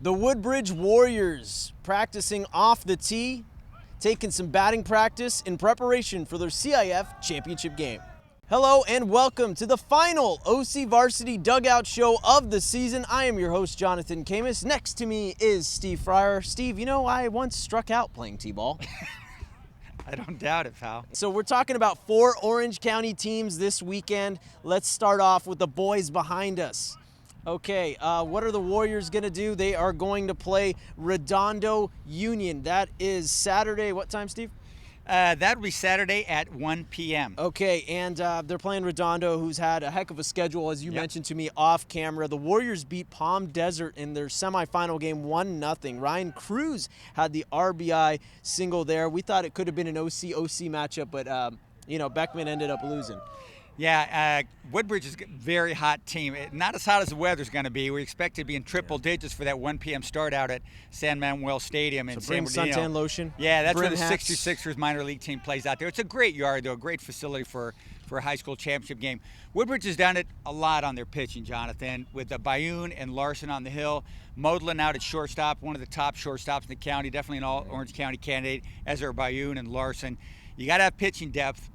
The Woodbridge Warriors practicing off the tee, taking some batting practice in preparation for their CIF championship game. Hello and welcome to the final OCVarsity Dugout show of the season. I am your host, Jonathan Khamis. Next to me is Steve Fryer. Steve, you know, I once struck out playing t-ball. I don't doubt it, pal. So we're talking about 4 Orange County teams this weekend. Let's start off with the boys behind us. Okay, what are the Warriors going to do? They are going to play Redondo Union. That is Saturday. What time, Steve? That will be Saturday at 1 p.m. Okay, and they're playing Redondo, who's had a heck of a schedule, as you mentioned to me off camera. The Warriors beat Palm Desert in their semifinal game 1-0. Ryan Cruz had the RBI single there. We thought it could have been an OC-OC matchup, but, Beckman ended up losing. Yeah, Woodbridge is a very hot team. Not as hot as the weather's going to be. We expect to be in triple digits for that 1 p.m. start out at San Manuel Stadium in San Bernardino. Suntan lotion. Yeah, that's where the hats. 66ers minor league team plays out there. It's a great yard, though, a great facility for a high school championship game. Woodbridge has done it a lot on their pitching, Jonathan, with Bayoun and Larson on the hill. Modlin out at shortstop, one of the top shortstops in the county, definitely an all-Orange County candidate, as are Bayoun and Larson. You got to have pitching depth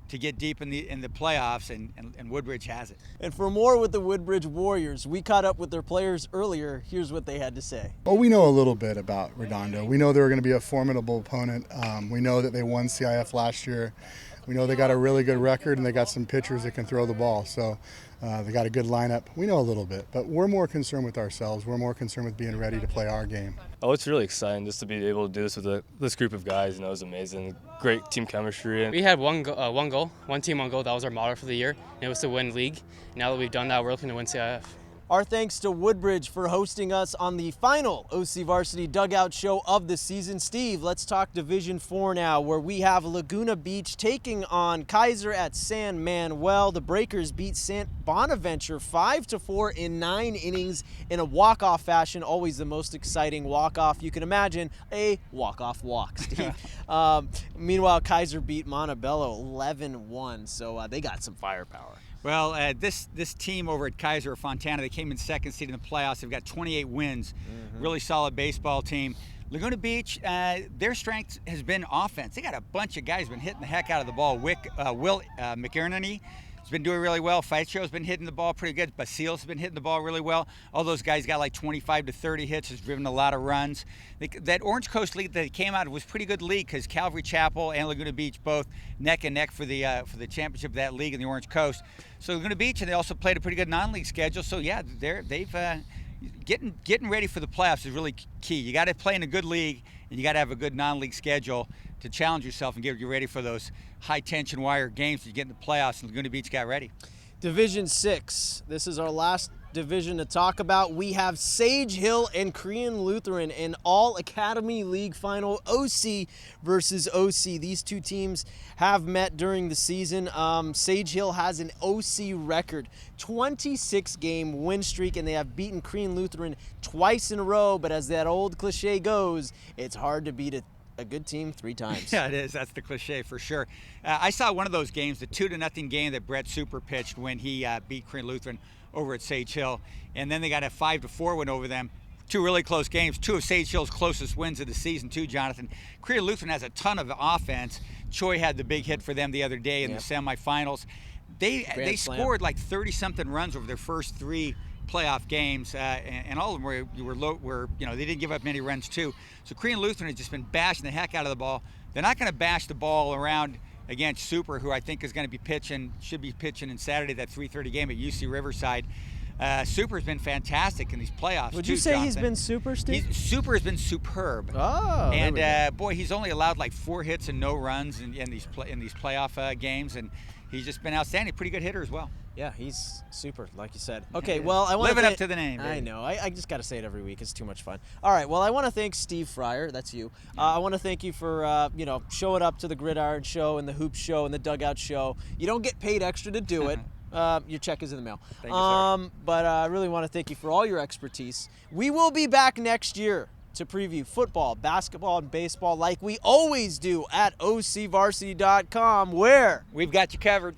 to get deep in the playoffs, and Woodbridge has it. And for more with the Woodbridge Warriors, we caught up with their players earlier. Here's what they had to say. Well, we know a little bit about Redondo. We know they're going to be a formidable opponent. We know that they won CIF last year. We know they got a really good record, and they got some pitchers that can throw the ball. So they got a good lineup. We know a little bit, but we're more concerned with ourselves. We're more concerned with being ready to play our game. Oh, it's really exciting just to be able to do this with this group of guys. You know, it was amazing. Great team chemistry. We had one team, one goal. That was our motto for the year, and it was to win league. Now that we've done that, we're looking to win CIF. Our thanks to Woodbridge for hosting us on the final OCVarsity Dugout show of the season. Steve, let's talk Division 4 now, where we have Laguna Beach taking on Kaiser at San Manuel. The Breakers beat St. Bonaventure 5-4 in 9 innings in a walk-off fashion. Always the most exciting walk-off you can imagine, a walk-off walk, Steve. Meanwhile, Kaiser beat Montebello 11-1, so they got some firepower. Well, this team over at Kaiser Fontana, they came in second seed in the playoffs. They've got 28 wins, really solid baseball team. Laguna Beach, their strength has been offense. They got a bunch of guys been hitting the heck out of the ball. Will McInerney has been doing really well. Fightro's been hitting the ball pretty good. Basile's been hitting the ball really well. All those guys got like 25 to 30 hits, has driven a lot of runs. That Orange Coast League that came out was a pretty good league because Calvary Chapel and Laguna Beach both neck and neck for the championship of that league in the Orange Coast. So Laguna Beach, and they also played a pretty good non-league schedule. So yeah, they've getting ready for the playoffs is really key. You got to play in a good league, and you got to have a good non-league schedule to challenge yourself and get you ready for those high-tension wire games to get in the playoffs, and Laguna Beach got ready. Division 6. This is our last division to talk about. We have Sage Hill and Crean Lutheran in all Academy League final, OC versus OC. These two teams have met during the season. Sage Hill has an OC record, 26-game win streak, and they have beaten Crean Lutheran twice in a row. But as that old cliche goes, it's hard to beat a good team 3 times. Yeah, it is. That's the cliche for sure. I saw one of those games, the 2-0 game that Brett Super pitched when he beat Crean Lutheran over at Sage Hill, and then they got a 5-4 win over them. 2 really close games, 2 of Sage Hill's closest wins of the season too, Jonathan. Crean Lutheran has a ton of offense. Choi had the big hit for them the other day in the semifinals. They scored like 30-something runs over their first 3 playoff games, and all of them were they didn't give up many runs too. So Crean Lutheran has just been bashing the heck out of the ball. They're not going to bash the ball around against Super, who I think is going to be should be pitching in Saturday, that 3:30 game at UC Riverside. Super's been fantastic in these playoffs. Would you say Jonathan. He's been super, Steve? Super has been superb. Oh, and boy, he's only allowed like 4 hits and no runs in these playoff games, and he's just been outstanding. Pretty good hitter as well. Yeah, he's super, like you said. Okay, well, I want living up to the name. I know. I just got to say it every week. It's too much fun. All right. Well, I want to thank Steve Fryer. That's you. I want to thank you for showing up to the Gridiron Show and the Hoop Show and the Dugout Show. You don't get paid extra to do it. Your check is in the mail. Thank you, sir. But I really want to thank you for all your expertise. We will be back next year to preview football, basketball, and baseball like we always do at OCVarsity.com, where we've got you covered.